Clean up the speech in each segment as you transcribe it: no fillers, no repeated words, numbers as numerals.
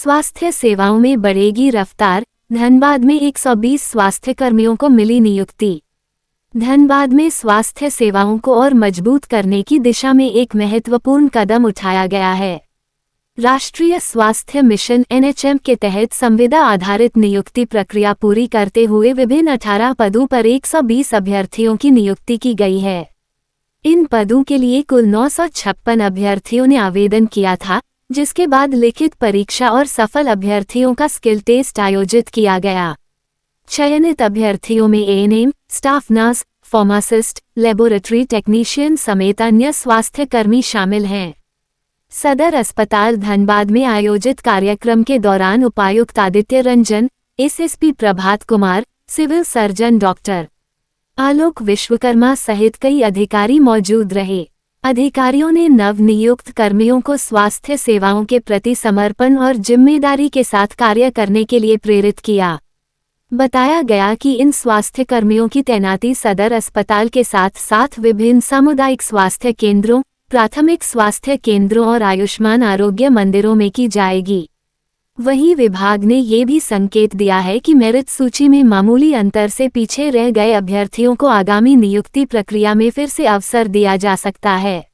स्वास्थ्य सेवाओं में बढ़ेगी रफ्तार, धनबाद में 120 स्वास्थ्य कर्मियों को मिली नियुक्ति। धनबाद में स्वास्थ्य सेवाओं को और मजबूत करने की दिशा में एक महत्वपूर्ण कदम उठाया गया है। राष्ट्रीय स्वास्थ्य मिशन (NHM) के तहत संविदा आधारित नियुक्ति प्रक्रिया पूरी करते हुए विभिन्न 18 पदों पर 120 अभ्यर्थियों की नियुक्ति की गई है। इन पदों के लिए कुल 956 अभ्यर्थियों ने आवेदन किया था, जिसके बाद लिखित परीक्षा और सफल अभ्यर्थियों का स्किल टेस्ट आयोजित किया गया। चयनित अभ्यर्थियों में ANM, staff nurse, pharmacist, laboratory technician समेत अन्य स्वास्थ्य कर्मी शामिल हैं। सदर अस्पताल धनबाद में आयोजित कार्यक्रम के दौरान उपायुक्त Aditya Ranjan, SSP Prabhat Kumar, civil surgeon doctor आलोक विश्वकर्मा सहित कई अधिकारी मौजूद रहे। अधिकारियों ने नवनियुक्त कर्मियों को स्वास्थ्य सेवाओं के प्रति समर्पण और जिम्मेदारी के साथ कार्य करने के लिए प्रेरित किया। बताया गया कि इन स्वास्थ्य कर्मियों की तैनाती सदर अस्पताल के साथ साथ विभिन्न सामुदायिक स्वास्थ्य केंद्रों, प्राथमिक स्वास्थ्य केंद्रों और आयुष्मान आरोग्य मंदिरों में की जाएगी। वहीं विभाग ने ये भी संकेत दिया है कि मेरिट सूची में मामूली अंतर से पीछे रह गए अभ्यर्थियों को आगामी नियुक्ति प्रक्रिया में फिर से अवसर दिया जा सकता है।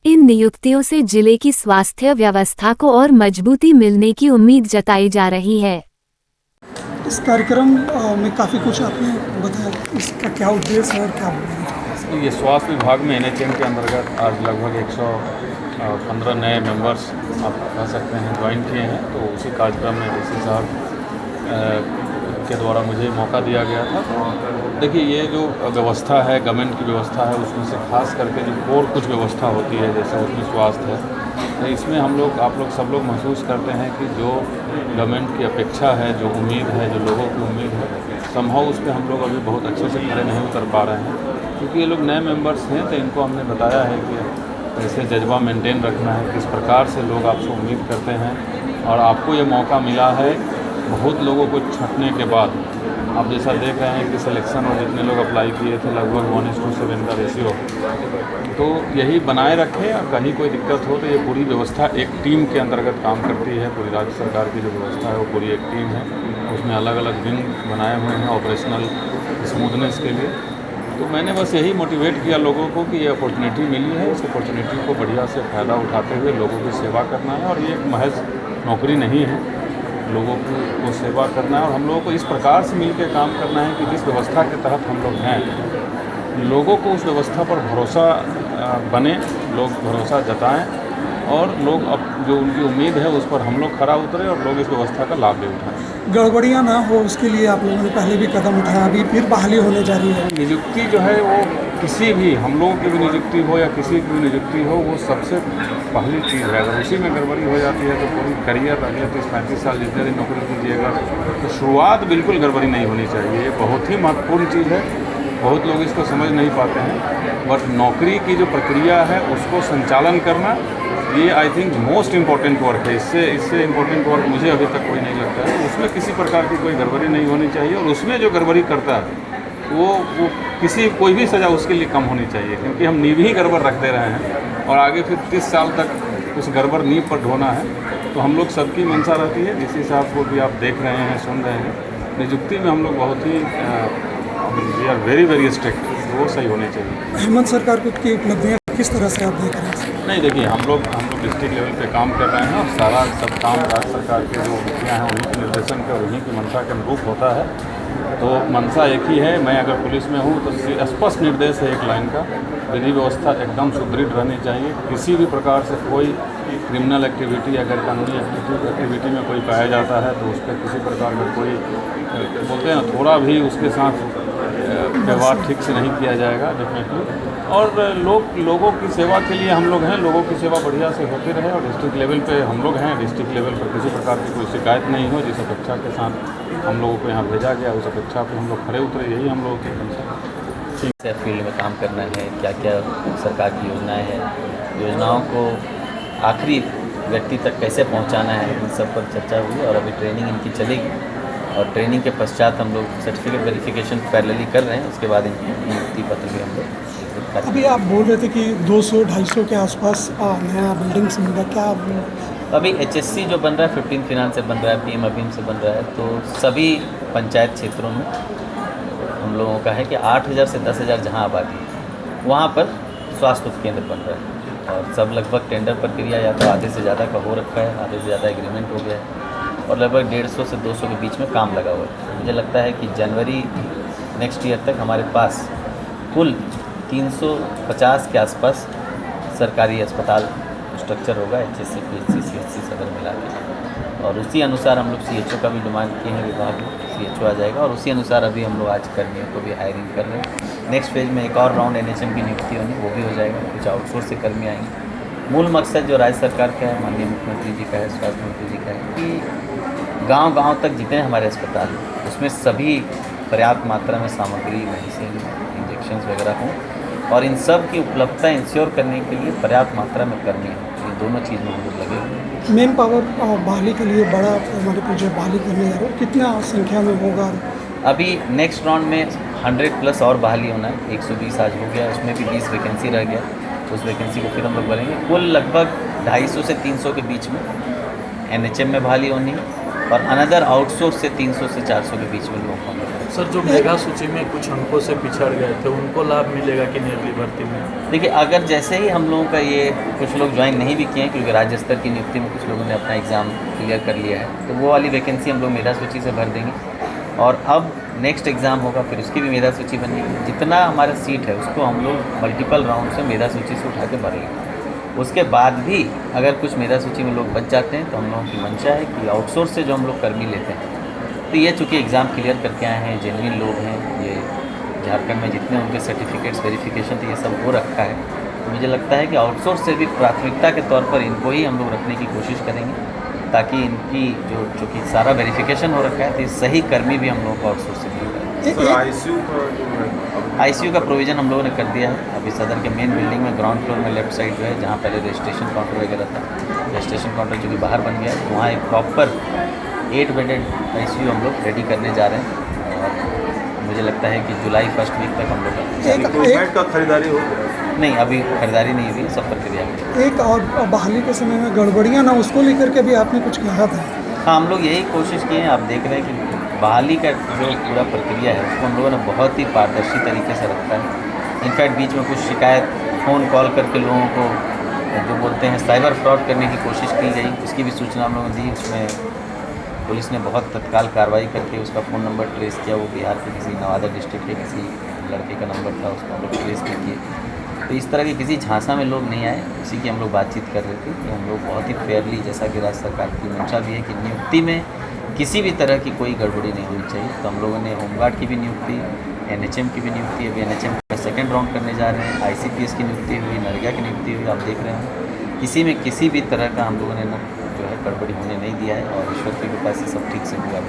इन नियुक्तियों से जिले की स्वास्थ्य व्यवस्था को और मजबूती मिलने की उम्मीद जताई जा रही है। इस कार्यक्रम में काफ़ी कुछ आपने बताया, इसका क्या उद्देश्य है और क्या ये स्वास्थ्य विभाग में NHM के अंतर्गत आज लगभग 115 नए मेंबर्स आप कह सकते हैं ज्वाइन किए हैं। तो उसी कार्यक्रम में DC साहब के द्वारा मुझे मौका दिया गया था। तो देखिए, ये जो व्यवस्था है, गवर्नमेंट की व्यवस्था है, उसमें से खास करके जो कोर कुछ व्यवस्था होती है, जैसे उसमें स्वास्थ्य है, तो इसमें हम लोग, आप लोग सब लोग महसूस करते हैं कि जो गवर्नमेंट की अपेक्षा है, जो उम्मीद है, जो लोगों की उम्मीद है, संभव उस पर हम लोग अभी बहुत अच्छे से खड़े नहीं उतर पा रहे हैं। क्योंकि ये लोग नए मेंबर्स हैं, तो इनको हमने बताया है कि कैसे जज्बा मेंटेन रखना है, किस प्रकार से लोग आपसे उम्मीद करते हैं। और आपको ये मौका मिला है, बहुत लोगों को छंटने के बाद आप जैसा देख रहे हैं कि सिलेक्शन और जितने लोग अप्लाई किए थे लगभग 1:7 का रेशियो। तो यही बनाए रखें, और कहीं कोई दिक्कत हो तो ये पूरी व्यवस्था एक टीम के अंतर्गत काम करती है। पूरी राज्य सरकार की जो व्यवस्था है वो पूरी एक टीम है, उसमें अलग अलग विंग बनाए हुए हैं ऑपरेशनल स्मूथनेस के लिए। तो मैंने बस यही मोटिवेट किया लोगों को कि ये अपॉर्चुनिटी मिली है, इस अपॉर्चुनिटी को बढ़िया से फ़ायदा उठाते हुए लोगों की सेवा करना है। और ये एक महज नौकरी नहीं है, लोगों को सेवा करना है। और हम लोगों को इस प्रकार से मिलकर काम करना है कि जिस व्यवस्था के तहत हम लोग हैं, लोगों को उस व्यवस्था पर भरोसा बने, लोग भरोसा जताएं और लोग अब जो उनकी उम्मीद है उस पर हम लोग खरा उतरे और लोग इस व्यवस्था का लाभ भी उठाएं। गड़बड़ियाँ ना हो उसके लिए आप लोगों ने पहले भी कदम उठाया, अभी फिर बहाली होने जा रही है। नियुक्ति जो है वो किसी भी, हम लोगों की भी नियुक्ति हो या किसी की भी नियुक्ति हो, वो सबसे पहली चीज़ है। अगर उसी में गड़बड़ी हो जाती है तो पूरी करियर अगले 30-35 साल जितने दिन नौकरी कीजिएगा, तो शुरुआत बिल्कुल गड़बड़ी नहीं होनी चाहिए। ये बहुत ही महत्वपूर्ण चीज़ है, बहुत लोग इसको समझ नहीं पाते हैं। बट नौकरी की जो प्रक्रिया है उसको संचालन करना, ये I think most important work है। इससे इम्पोर्टेंट वर्क मुझे अभी तक कोई नहीं लगता है। उसमें किसी प्रकार की कोई गड़बड़ी नहीं होनी चाहिए, और उसमें जो गड़बड़ी करता है वो कोई भी सज़ा उसके लिए कम होनी चाहिए, क्योंकि हम नींव ही गड़बड़ रख दे रहे हैं और आगे फिर 30 साल तक उस गड़बड़ नींव पर ढोना है। तो हम लोग सबकी मंशा रहती है, DC साहब को भी आप देख रहे हैं, सुन रहे हैं। नियुक्ति में हम लोग बहुत ही वी आर वेरी स्ट्रिक्ट, वो सही होनी चाहिए। हेमंत सरकार की उपलब्धियाँ किस तरह से आप देख रहे हैं? नहीं, देखिए, हम लोग डिस्ट्रिक्ट लेवल पे काम कर रहे हैं और सारा सब काम राज्य सरकार के जो नीतियाँ हैं उन्हीं के निर्देशन के और उन्हीं की मंशा के अनुरूप होता है। तो मंशा एक ही है। मैं अगर पुलिस में हूँ तो स्पष्ट निर्देश है एक लाइन का, विधि व्यवस्था एकदम सुदृढ़ रहनी चाहिए। किसी भी प्रकार से कोई क्रिमिनल एक्टिविटी या गैर कानूनी एक्टिविटी में कोई पाया जाता है तो उस पर किसी प्रकार का कोई बोलते हैं थोड़ा भी उसके साथ व्यवहार ठीक से नहीं किया जाएगा डेफिनेटली। और लोगों की सेवा के लिए हम लोग हैं, लोगों की सेवा बढ़िया से होती रहे। और डिस्ट्रिक्ट लेवल पे हम लोग हैं, डिस्ट्रिक्ट लेवल पर किसी प्रकार की कोई शिकायत नहीं हो। जिस अपेक्षा के साथ हम लोगों को यहाँ भेजा गया, उस अपेक्षा पे हम लोग खड़े उतरे, यही हम लोगों की मंशा। ठीक से फील्ड में काम करना है, क्या क्या सरकार की योजनाएं हैं, योजनाओं को आखिरी व्यक्ति तक कैसे पहुँचाना है, इन सब पर चर्चा हुई। और अभी ट्रेनिंग इनकी चलेगी और ट्रेनिंग के पश्चात हम लोग सर्टिफिकेट वेरिफिकेशन पैरेलली कर रहे हैं। उसके बाद इनकी नियुक्ति पत्र भी हम लोग। अभी आप बोल रहे थे कि 200-250 के आसपास नया बिल्डिंग्स मिला, क्या अभी HSC जो बन रहा है 15 फिनांस से बन रहा है, PM अभियान से बन रहा है, तो सभी पंचायत क्षेत्रों में हम लोगों का है कि 8,000 से 10,000 जहाँ आबादी है वहाँ पर स्वास्थ्य उपकेंद्र बन रहा है और सब लगभग टेंडर प्रक्रिया या तो आधे से ज़्यादा का हो रखा है, आधे से ज़्यादा एग्रीमेंट हो गया है और लगभग 150 से 200 के बीच में काम लगा हुआ है। मुझे लगता है कि जनवरी नेक्स्ट ईयर तक हमारे पास कुल 350 के आसपास सरकारी अस्पताल स्ट्रक्चर होगा, HSC, PHC, CHC सदर मिला के, और उसी अनुसार हम लोग CHO का भी डिमांड किए हैं, विभाग में CHO आ जाएगा और उसी अनुसार अभी हम लोग आज कर्मियों को भी हायरिंग कर रहे हैं। नेक्स्ट फेज में एक और राउंड NHM की नियुक्ति होनी, वो भी हो जाएगा, कुछ आउटसोर्स से कर्मी आएंगे। मूल मकसद जो राज्य सरकार का है, माननीय मुख्यमंत्री जी का है, स्वास्थ्य मंत्री जी का है कि गाँव-गाँव तक जितने हमारे अस्पताल हैं उसमें सभी पर्याप्त मात्रा में सामग्री, मेडिसिन, इंजेक्शंस वगैरह हों और इन सब की उपलब्धता इंश्योर करने के लिए पर्याप्त मात्रा में कर्मी हों। ये दोनों चीज़ में हम लोग लगे हुए हैं। मेन पावर बहाली के लिए बड़ा हमारे प्रोजेक्ट बहाली करने जा रहे हो, कितना संख्या में होगा? अभी नेक्स्ट राउंड में 100+ और बहाली होना है। 120 आज हो गया, उसमें भी 20 वैकेंसी रह गया, उस वैकेंसी को फिर हम लोग भरेंगे। कुल लगभग 250 से 300 के बीच में NHM में बहाली होनी और अनदर आउटसोर्स से 300 से 400 के बीच में लोग होंगे। सर, जो मेगा सूची में कुछ अंकों से पिछड़ गए थे उनको लाभ मिलेगा कि नहीं अगली भर्ती में? देखिए, अगर जैसे ही हम लोगों का ये कुछ लोग ज्वाइन नहीं भी किए हैं क्योंकि राज्य स्तर की नियुक्ति में कुछ लोगों ने अपना एग्ज़ाम क्लियर कर लिया है, तो वो वाली वैकेंसी हम लोग मेधा सूची से भर देंगे और अब नेक्स्ट एग्ज़ाम होगा फिर उसकी भी मेधा सूची बनेगी। जितना हमारा सीट है उसको हम लोग मल्टीपल राउंड से मेधा सूची से उठा के भर लेंगे। उसके बाद भी अगर कुछ मेधा सूची में लोग बच जाते हैं तो हम लोगों की मंशा है कि आउटसोर्स से जो हम लोग कर्मी लेते हैं, तो ये चूँकि एग्ज़ाम क्लियर करके आए हैं, जेन्युइन लोग हैं, ये झारखंड में जितने उनके सर्टिफिकेट्स वेरिफिकेशन थे ये सब हो रखा है, तो मुझे लगता है कि आउटसोर्स से भी प्राथमिकता के तौर पर इनको ही हम लोग रखने की कोशिश करेंगे ताकि इनकी जो चूँकि सारा वेरिफिकेशन हो रखा है तो ये सही कर्मी भी हम लोगों को आउटसोर्स से मिल रहा है। ICU का प्रोविज़न हम लोगों ने कर दिया है। अभी सदर के मेन बिल्डिंग में ग्राउंड फ्लोर में लेफ्ट साइड जो है जहाँ पहले रजिस्ट्रेशन काउंटर वगैरह था, रजिस्ट्रेशन काउंटर जो कि बाहर बन गया है, वहाँ एक प्रॉपर 8 बेडेड ICU हम लोग रेडी करने जा रहे हैं और मुझे लगता है कि जुलाई फर्स्ट वीक तक हम लोग एक का खरीदारी हो गया? नहीं, अभी खरीदारी नहीं हुई, सब प्रक्रिया में। एक और बहाली के समय में गड़बड़ियाँ ना उसको लेकर के भी आपने कुछ कहा था? हाँ, हम लोग यही कोशिश किए हैं। आप देख रहे हैं कि बहाली का जो पूरा प्रक्रिया है उसको हम लोगों ने बहुत ही पारदर्शी तरीके से रखा है। इनफैक्ट बीच में कुछ शिकायत फ़ोन कॉल करके लोगों को जो बोलते हैं साइबर फ्रॉड करने की कोशिश की गई, उसकी भी सूचना हम लोगों ने दी। उसमें पुलिस ने बहुत तत्काल कार्रवाई करके उसका फ़ोन नंबर ट्रेस किया। वो बिहार के किसी नवादा डिस्ट्रिक्ट के किसी लड़के का नंबर था, उसको हम लोग ट्रेस भी किए। तो इस तरह के किसी झांसा में लोग नहीं आए, उसी की हम लोग बातचीत कर रहे थे कि हम लोग बहुत ही फेयरली, जैसा कि राज्य सरकार की मंशा भी है कि नियुक्ति में किसी भी तरह की कोई गड़बड़ी नहीं होनी चाहिए। तो हम लोगों ने होमगार्ड की भी नियुक्ति, NHM की भी नियुक्ति, अभी NHM का सेकेंड राउंड करने जा रहे हैं, ICPS की नियुक्ति हुई, नरेगा की नियुक्ति हुई। आप देख रहे हैं किसी में किसी भी तरह का हम लोगों ने ना जो है गड़बड़ी होने नहीं दिया है और ईश्वर की कृपा से सब ठीक से हुआ।